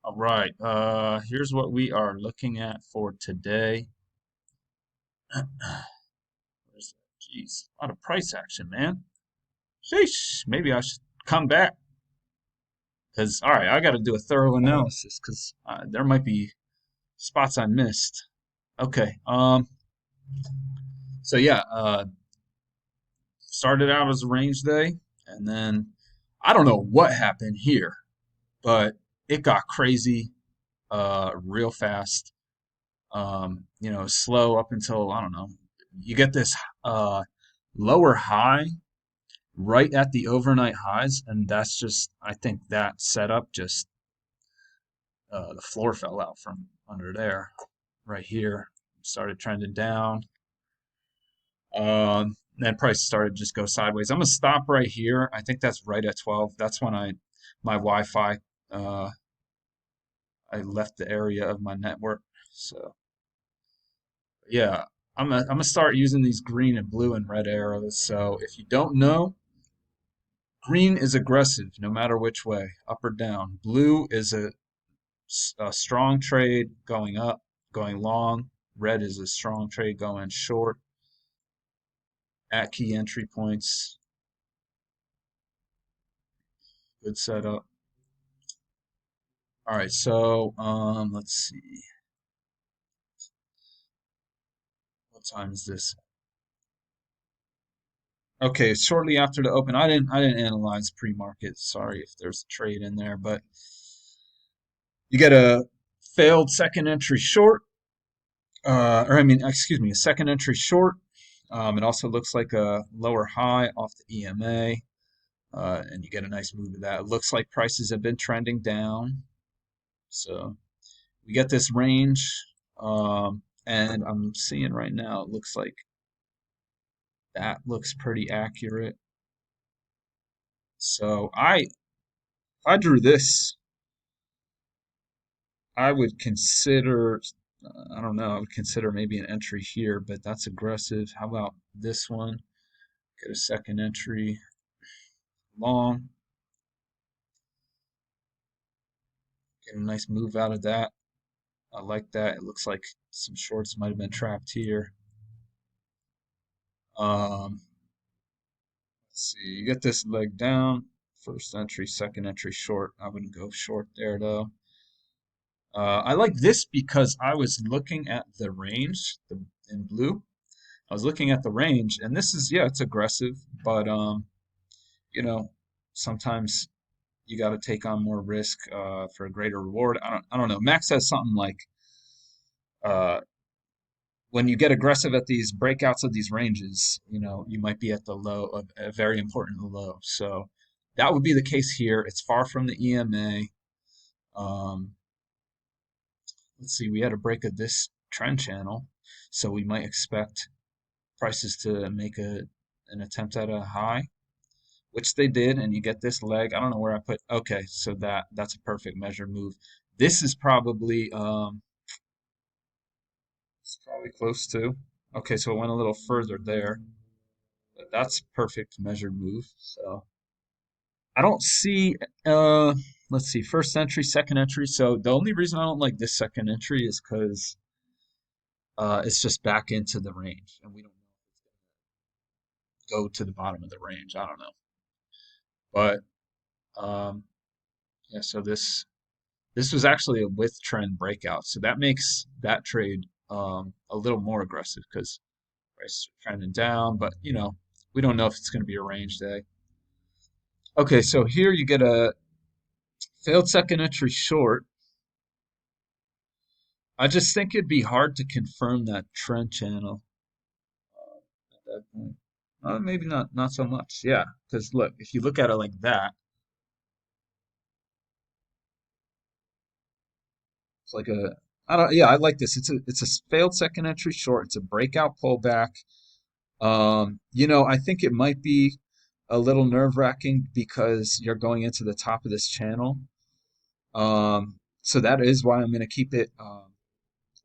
All right, here's what we are looking at for today. Where's that? Jeez, a lot of price action, man. Sheesh, maybe I should come back because, all right, I got to do a thorough analysis because there might be spots I missed. Okay, so yeah, started out as a range day, and then I don't know what happened here, but it got crazy real fast. Slow up until I don't know. You get this uh, lower high right at the overnight highs, and that's just I think that setup just the floor fell out from under there, right here. Started trending down. Then price started to just go sideways. I'm gonna stop right here. I think that's right at 12. That's when my Wi-Fi uh, I left the area of my network. So yeah, I'm gonna start using these green and blue and red arrows. So if you don't know, green is aggressive no matter which way, up or down. Blue is a strong trade going up, going long. Red is a strong trade going short at key entry points. Good setup. All right, so let's see. What time is this? Okay, shortly after the open, I didn't analyze pre-market. Sorry if there's a trade in there, but you get a failed second entry short, or I mean, excuse me, a second entry short. It also looks like a lower high off the EMA, and you get a nice move of that. It looks like prices have been trending down, so we get this range, and I'm seeing right now it looks like that looks pretty accurate. So if I drew this, I would consider, I don't know, I would consider maybe an entry here, but that's aggressive. How about this one? Get a second entry long, get a nice move out of that. I like that. It looks like some shorts might have been trapped here. Um, let's see, you get this leg down, first entry, second entry short. I wouldn't go short there though. I like this because I was looking at the range in blue. I was looking at the range, and this is, yeah, it's aggressive, but you know, sometimes you got to take on more risk for a greater reward. I don't know. Max says something like uh, when you get aggressive at these breakouts of these ranges, you might be at the low of a very important low. So that would be the case here. It's far from the EMA. Um, let's see, we had a break of this trend channel, so we might expect prices to make an attempt at a high, which they did, and you get this leg. I don't know where I put. Okay, so that's a perfect measure move. This is probably it's probably close to. Okay, so it went a little further there, but that's perfect measured move. So I don't see let's see, first entry, second entry. So the only reason I don't like this second entry is because it's just back into the range, and we don't know if it's gonna go to the bottom of the range. I don't know, but um, yeah. So this was actually a with trend breakout, so that makes that trade a little more aggressive because prices are trending down, but we don't know if it's going to be a range day. Okay, so here you get a failed second entry short. I just think it'd be hard to confirm that trend channel at that point. Maybe not so much. Yeah, because look, if you look at it like that, it's like a I don't yeah, I like this. It's a failed second entry short. It's a breakout pullback. I think it might be a little nerve-wracking because you're going into the top of this channel. So that is why I'm going to keep it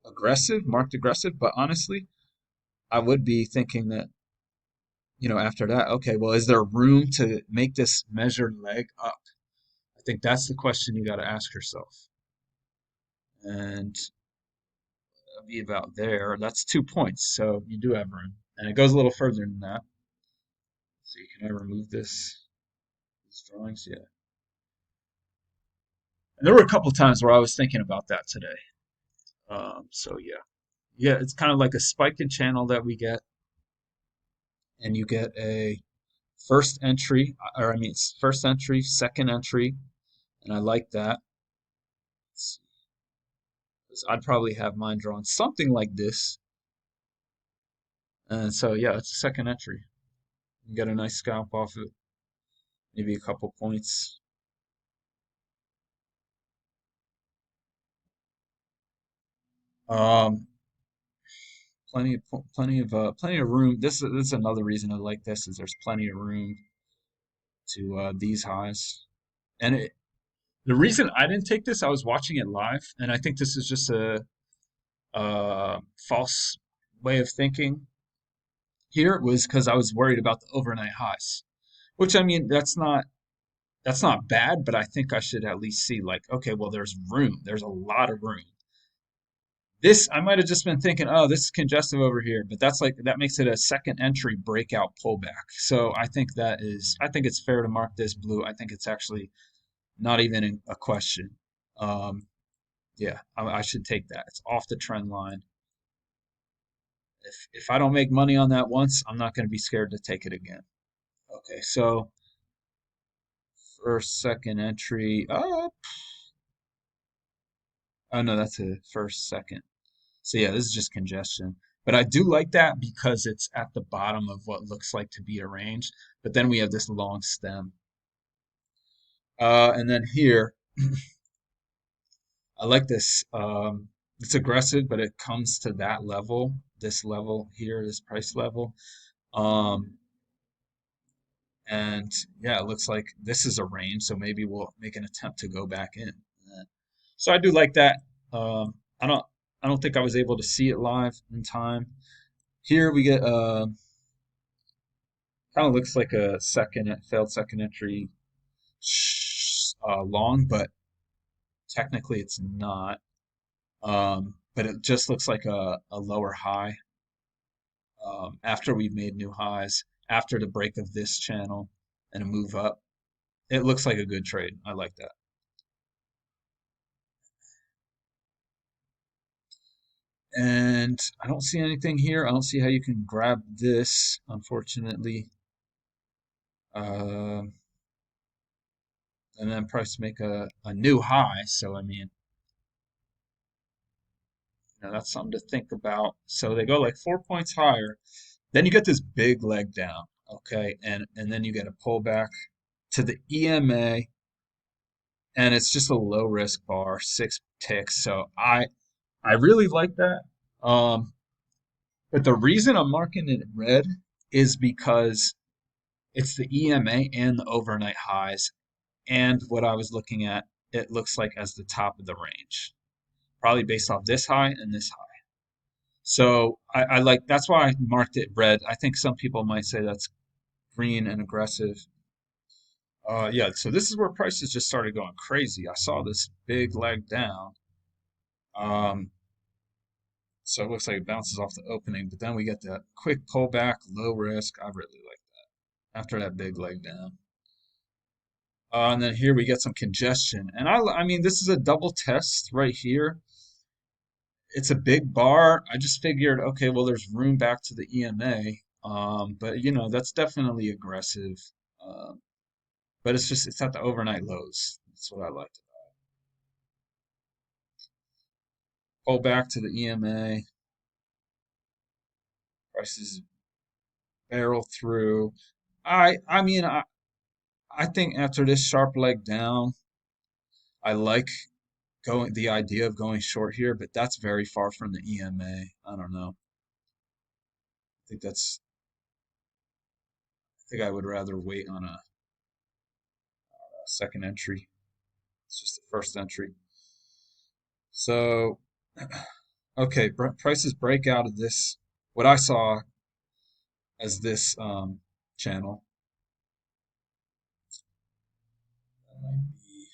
aggressive, marked aggressive. But honestly, I would be thinking that, after that, okay, well, is there room to make this measured leg up? I think that's the question you got to ask yourself. and it'll be about there. That's 2 points, so you do have room. And it goes a little further than that. So can I remove these drawings? Yeah. And there were a couple times where I was thinking about that today. So yeah. Yeah, it's kind of like a spike in channel that we get, and you get a first entry, or I mean, it's first entry, second entry, and I like that. I'd probably have mine drawn something like this. And so, yeah, it's a second entry. You get a nice scalp off it, maybe a couple points. Um, plenty of room. This is another reason I like this is there's plenty of room to these highs. And the reason I didn't take this, I was watching it live, and I think this is just a false way of thinking. Here it was because I was worried about the overnight highs, which I mean that's not bad, but I think I should at least see like, okay, well there's room. There's a lot of room. This I might have just been thinking, oh, this is congestive over here, but that's like that makes it a second entry breakout pullback. So I think it's fair to mark this blue. I think it's actually not even a question. Um, yeah, I should take that. It's off the trend line. If I don't make money on that once, I'm not going to be scared to take it again. Okay, so first, second entry. Oh no, that's a first, second. So yeah, this is just congestion. But I do like that because it's at the bottom of what looks like to be a range. But then we have this long stem. And then here, I like this. It's aggressive, but it comes to that level, this level here, this price level. Um, and yeah, it looks like this is a range, so maybe we'll make an attempt to go back in. So I do like that. Um, I don't I don't think I was able to see it live in time. Here we get kind of looks like a failed second entry long, but technically it's not. But it just looks like a lower high after we've made new highs, after the break of this channel and a move up. It looks like a good trade. I like that. And I don't see anything here. I don't see how you can grab this, unfortunately. Um, and then price make a new high. So, I mean, that's something to think about. So they go like 4 points higher. Then you get this big leg down, okay? And then you get a pullback to the EMA, and it's just a low risk bar, 6 ticks. So I really like that. Um, but the reason I'm marking it red is because it's the EMA and the overnight highs, and what I was looking at, it looks like as the top of the range, probably based off this high and this high. So I like that's why I marked it red. I think some people might say that's green and aggressive. Yeah, so this is where prices just started going crazy. I saw this big leg down. Um, so it looks like it bounces off the opening, but then we get that quick pullback, low risk. I really like that after that big leg down. And then here we get some congestion. And I mean, this is a double test right here. It's a big bar. I just figured, okay, well, there's room back to the EMA. But that's definitely aggressive. Um, but it's at the overnight lows. That's what I liked. Pull back to the EMA. Prices barrel through. I mean, I think after this sharp leg down, I like going the idea of going short here, but that's very far from the EMA. I don't know. think that's I think I would rather wait on a second entry. It's just the first entry. So, okay, prices break out of this. What I saw as this channel that might be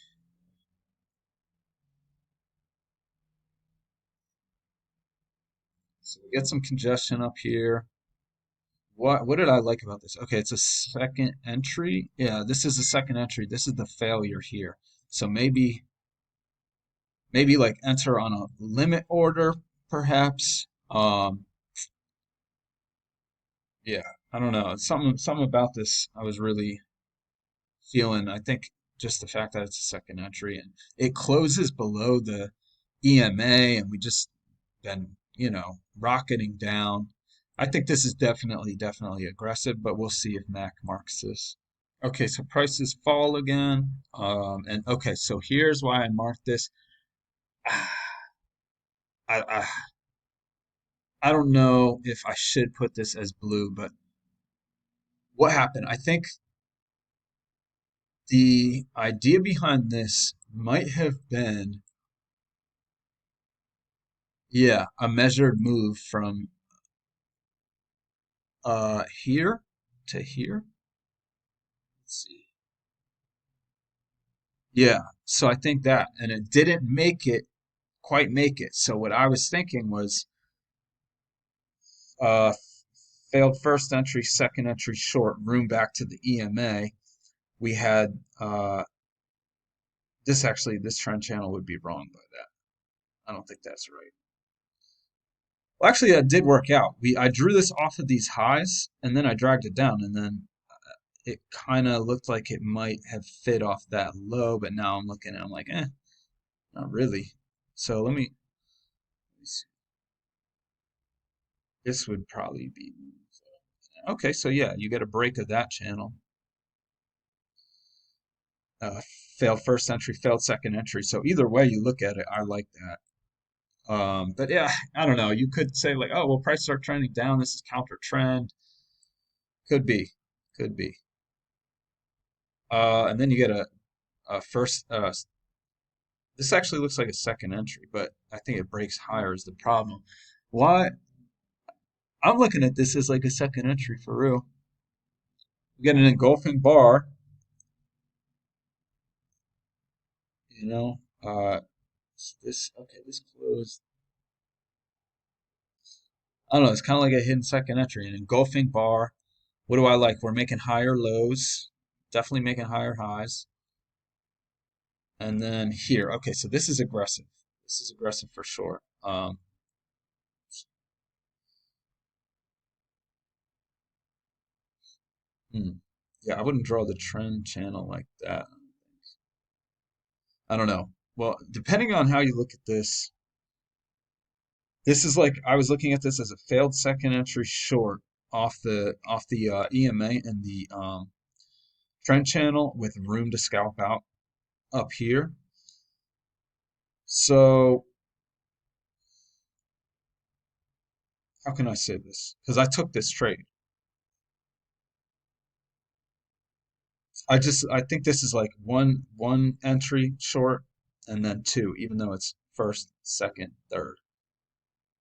So we get some congestion up here. What did I like about this? Okay, it's a second entry. Yeah, this is the second entry. This is the failure here. So maybe like enter on a limit order, perhaps. Yeah, I don't know. Something about this I was really feeling. I think just the fact that it's a second entry and it closes below the EMA, and we just been, rocketing down. I think this is definitely aggressive, but we'll see if Mac marks this. Okay, so prices fall again. And okay, so here's why I marked this. I, I I don't know if I should put this as blue, but what happened? I think the idea behind this might have been, yeah, a measured move from here to here. Let's see. Yeah, so I think that, and it didn't quite make it. So what I was thinking was uh failed first entry, second entry short, room back to the EMA. We had this trend channel would be wrong by that. I don't think that's right. Well, actually, that did work out. I drew this off of these highs, and then I dragged it down, and then it kind of looked like it might have fit off that low, but now I'm looking and I'm like, not really. So let me see. This would probably be okay. So yeah, you get a break of that channel. Uh, Failed first entry, failed second entry. So either way you look at it, I like that. But yeah, I don't know. You could say like, oh well, prices are trending down. This is counter trend. Could be, could be. And then you get a first. This actually looks like a second entry, but I think it breaks higher is the problem. Why? I'm looking at this as like a second entry for real. We get an engulfing bar, you know. This okay. This closed. I don't know. It's kind of like a hidden second entry, an engulfing bar. What do I like? We're making higher lows, definitely making higher highs. And then here, okay, so this is aggressive. This is aggressive for sure. Hmm. Yeah, I wouldn't draw the trend channel like that. I don't know. Well, depending on how you look at this is like I was looking at this as a failed second entry short off the EMA and the trend channel with room to scalp out up here. So how can I say this? Because I took this trade. I think this is like one entry short and then two, even though it's first, second, third.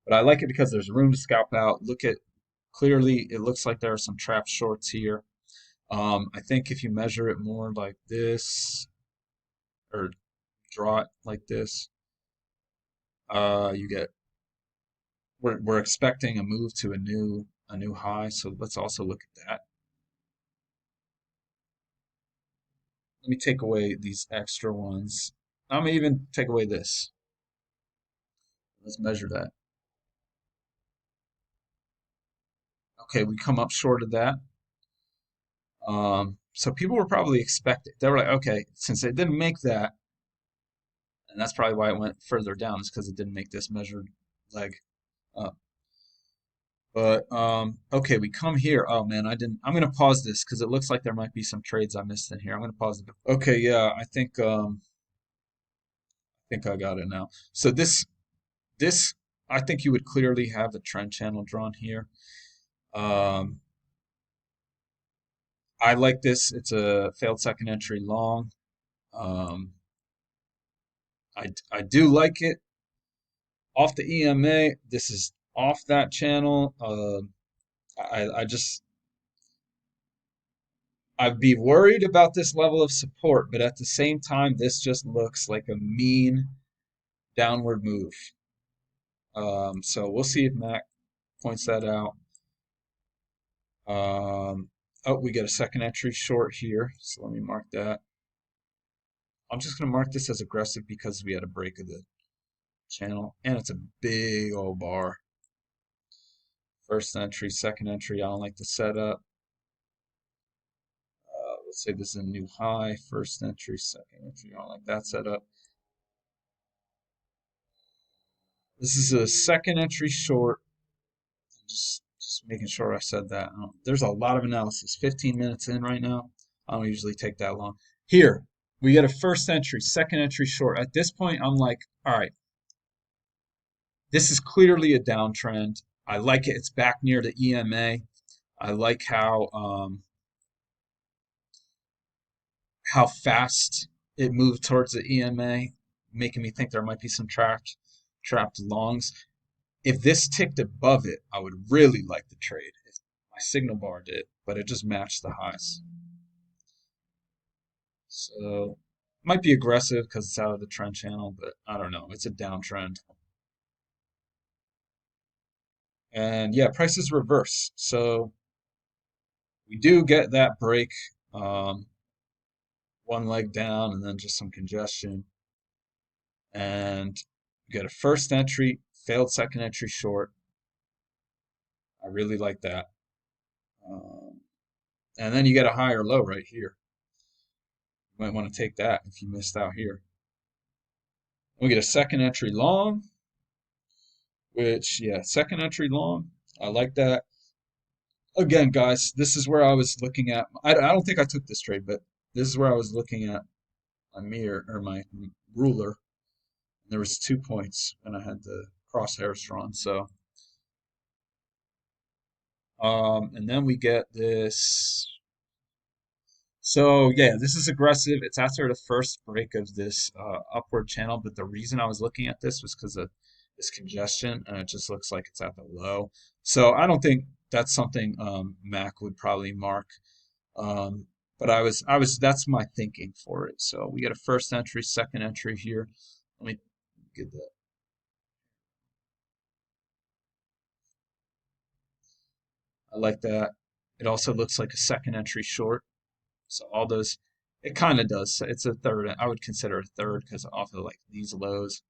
But I like it because there's room to scalp out. Look at clearly it looks like there are some trap shorts here. I think if you measure it more like this or draw it like this, you get we're expecting a move to a new high. So let's also look at that. Let me take away these extra ones. I'm gonna even take away this. Let's measure that. Okay, we come up short of that. So people were probably expecting. They were like, okay, since it didn't make that, and that's probably why it went further down, is because it didn't make this measured leg up. But okay, we come here. Oh man, I didn't. I'm gonna pause this because it looks like there might be some trades I missed in here. I'm gonna pause it. Okay, yeah, I think I got it now. So this I think you would clearly have the trend channel drawn here. Um, I like this. It's a failed second entry long. Um, I do like it off the EMA. This is off that channel. I just I'd be worried about this level of support, but at the same time, this just looks like a mean downward move. So we'll see if Mac points that out. Oh, we get a second entry short here, so let me mark that. I'm just going to mark this as aggressive because we had a break of the channel, and it's a big old bar. First entry, second entry, I don't like the setup. Let's say this is a new high, first entry, second entry, I don't like that setup. This is a second entry short. Just making sure I said that. There's a lot of analysis. 15 minutes in right now. I don't usually take that long. Here, we get a first entry, second entry short. At this point, I'm like, all right, this is clearly a downtrend. I like it. It's back near the EMA. I like how fast it moved towards the EMA, making me think there might be some trapped longs. If this ticked above it, I would really like the trade. If my signal bar did, but it just matched the highs. So might be aggressive because it's out of the trend channel, but I don't know. It's a downtrend. And yeah, prices reverse. So we do get that break, um, one leg down and then just some congestion. And you get a first entry, failed second entry short. I really like that. Um, and then you get a higher low right here. You might want to take that if you missed out here. We get a second entry long, which, yeah, second entry long. I like that. Again, guys, this is where I was looking at. I don't think I took this trade, but this is where I was looking at my mirror or my ruler. There was 2 points, and I had the crosshairs drawn. So, and then we get this. So yeah, this is aggressive. It's after the first break of this upward channel, but the reason I was looking at this was because of this congestion, and it just looks like it's at the low. So I don't think that's something Mac would probably mark. Um, but that's my thinking for it. So we get a first entry, second entry here. Let me get that. I like that. It also looks like a second entry short. So all those, it kind of does. It's a third. I would consider a third because off of like these lows,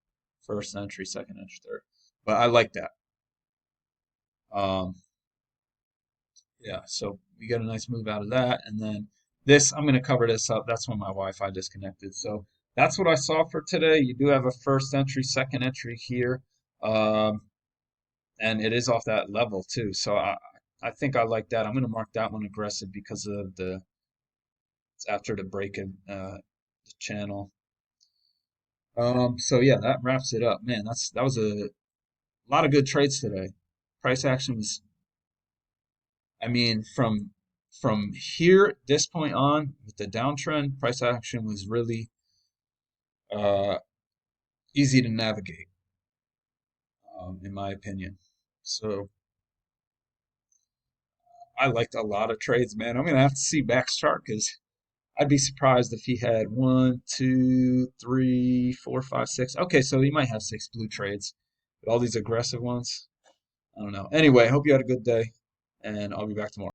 first entry, second entry, third. But I like that. Um, yeah. So we get a nice move out of that, and then this, I'm going to cover this up. That's when my Wi-Fi disconnected. So that's what I saw for today. You do have a first entry, second entry here, um, and it is off that level too. So I think I like that. I'm going to mark that one aggressive because of the it's after the break in the channel. So yeah, that wraps it up. Man, that was a lot of good trades today. Price action was, I mean, from here this point on with the downtrend, price action was really uh, easy to navigate, in my opinion. So I liked a lot of trades, man. I'm gonna have to see Mack's chart because I'd be surprised if he had one, two, three, four, five, six. Okay, so he might have six blue trades, but all these aggressive ones. I don't know. Anyway, hope you had a good day, and I'll be back tomorrow.